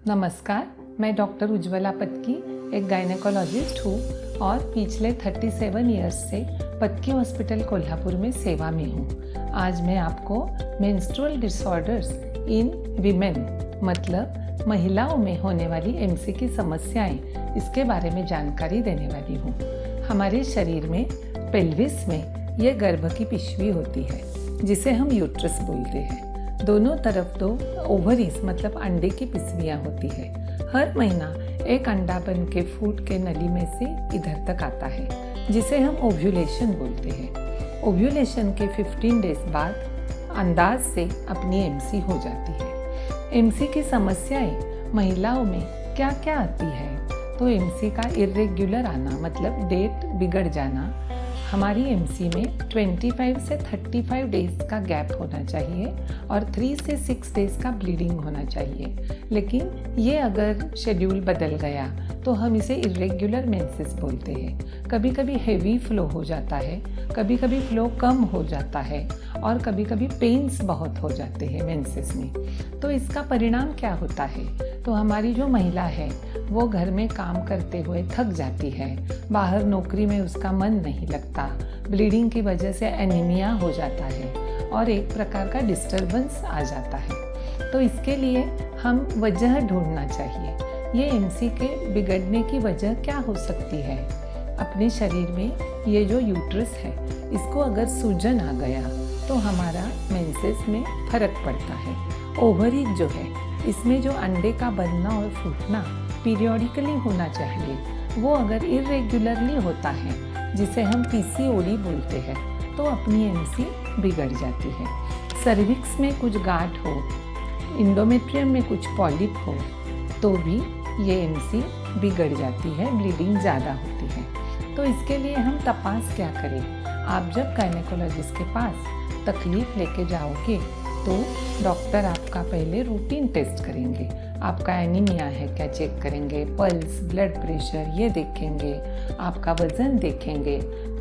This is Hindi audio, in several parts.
नमस्कार, मैं डॉक्टर उज्ज्वला पत्की एक गायनेकोलॉजिस्ट हूँ और पिछले 37 इयर्स से पत्की हॉस्पिटल कोल्हापुर में सेवा में हूँ। आज मैं आपको मेंस्ट्रुअल डिसऑर्डर्स इन वीमेन मतलब महिलाओं में होने वाली एमसी की समस्याएं इसके बारे में जानकारी देने वाली हूँ। हमारे शरीर में पेल्विस में ये गर्भ की पिशवी होती है जिसे हम यूट्रस बोलते हैं। दोनों तरफ दो ओवरीज मतलब अंडे की पिसवियाँ होती है। हर महीना एक अंडा बन के फूट के नली में से इधर तक आता है जिसे हम ओव्यूलेशन बोलते हैं। ओव्यूलेशन के 15 डेज बाद अंदाज से अपनी एमसी हो जाती है। एमसी की समस्याएं महिलाओं में क्या क्या आती है? तो एमसी का इर्रेगुलर आना मतलब डेट बिगड़ जाना। हमारी एमसी में 25 से 35 डेज का गैप होना चाहिए और 3 से 6 डेज का ब्लीडिंग होना चाहिए। लेकिन ये अगर शेड्यूल बदल गया तो हम इसे इर्रेगुलर मेंसेस बोलते हैं। कभी कभी हेवी फ्लो हो जाता है, कभी कभी फ्लो कम हो जाता है और कभी कभी पेन्स बहुत हो जाते हैं मेंसेस में। तो इसका परिणाम क्या होता है? तो हमारी जो महिला है वो घर में काम करते हुए थक जाती है, बाहर नौकरी में उसका मन नहीं लगता, ब्लीडिंग की वजह से एनीमिया हो जाता है और एक प्रकार का डिस्टर्बेंस आ जाता है। तो इसके लिए हम वजह ढूंढना चाहिए। ये एमसी के बिगड़ने की वजह क्या हो सकती है? अपने शरीर में ये जो यूट्रस है इसको अगर सूजन आ गया तो हमारा मेंसेस में फर्क पड़ता है। ओवरीज जो है इसमें जो अंडे का बनना और फूटना पीरियोडिकली होना चाहिए वो अगर इर्रेगुलरली होता है जिसे हम पीसीओडी बोलते हैं तो अपनी एमसी बिगड़ जाती है। सर्विक्स में कुछ गांठ हो, इंडोमेट्रियम में कुछ पॉलिप हो तो भी ये एमसी बिगड़ जाती है, ब्लीडिंग ज़्यादा होती है। तो इसके लिए हम तपास क्या करें? आप जब गायनेकोलॉजिस्ट के पास तकलीफ लेके जाओगे तो डॉक्टर आपका पहले रूटीन टेस्ट करेंगे। आपका एनीमिया है क्या चेक करेंगे, पल्स, ब्लड प्रेशर ये देखेंगे, आपका वज़न देखेंगे।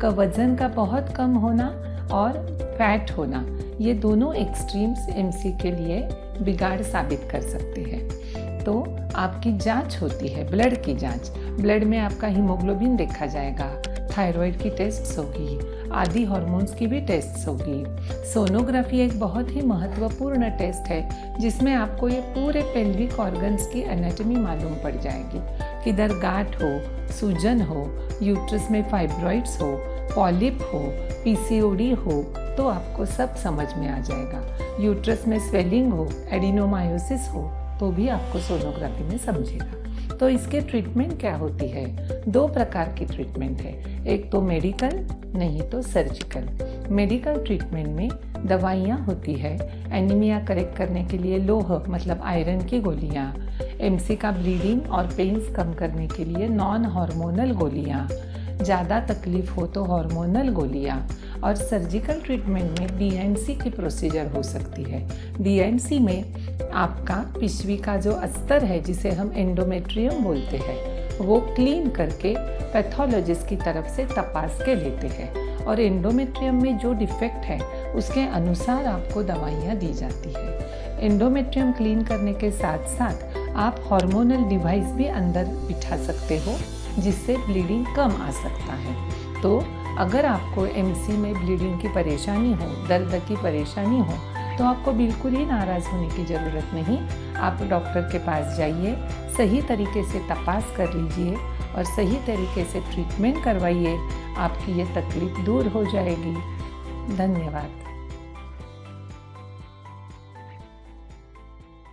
वज़न का बहुत कम होना और फैट होना ये दोनों एक्सट्रीम्स एमसी के लिए बिगाड़ साबित कर सकते हैं। तो आपकी जांच होती है, ब्लड की जांच। ब्लड में आपका हीमोग्लोबिन देखा जाएगा, थायराइड की टेस्ट्स होगी, आदि हार्मोन्स की भी टेस्ट्स होगी। सोनोग्राफी एक बहुत ही महत्वपूर्ण टेस्ट है जिसमें आपको ये पूरे पेल्विक ऑर्गन्स की एनाटॉमी मालूम पड़ जाएगी। किधर गांठ हो, सूजन हो, यूट्रस में फाइब्रॉइड्स हो, पॉलिप हो, पीसीओडी हो तो आपको सब समझ में आ जाएगा। यूट्रस में स्वेलिंग हो, एडिनोमायोसिस हो तो भी आपको सोनोग्राफी में समझेगा। तो इसके ट्रीटमेंट क्या होती है? 2 प्रकार की ट्रीटमेंट है, एक तो मेडिकल नहीं तो सर्जिकल। मेडिकल ट्रीटमेंट में दवाइयाँ होती है एनीमिया करेक्ट करने के लिए लोह मतलब आयरन की गोलियाँ, एमसी का ब्लीडिंग और पेन्स कम करने के लिए नॉन हार्मोनल गोलियाँ, ज़्यादा तकलीफ हो तो हार्मोनल गोलियाँ, और सर्जिकल ट्रीटमेंट में डीएनसी की प्रोसीजर हो सकती है। डीएनसी में आपका पिशवी का जो अस्तर है जिसे हम एंडोमेट्रियम बोलते हैं वो क्लीन करके पैथोलॉजिस्ट की तरफ से तपास के लेते हैं और एंडोमेट्रियम में जो डिफेक्ट है उसके अनुसार आपको दवाइयाँ दी जाती है। एंडोमेट्रियम क्लीन करने के साथ साथ आप हार्मोनल डिवाइस भी अंदर बिठा सकते हो जिससे ब्लीडिंग कम आ सकता है। तो अगर आपको एमसी में ब्लीडिंग की परेशानी हो, दर्द की परेशानी हो तो आपको बिल्कुल ही नाराज़ होने की ज़रूरत नहीं। आप डॉक्टर के पास जाइए, सही तरीके से तपास कर लीजिए और सही तरीके से ट्रीटमेंट करवाइए। आपकी ये तकलीफ दूर हो जाएगी। धन्यवाद।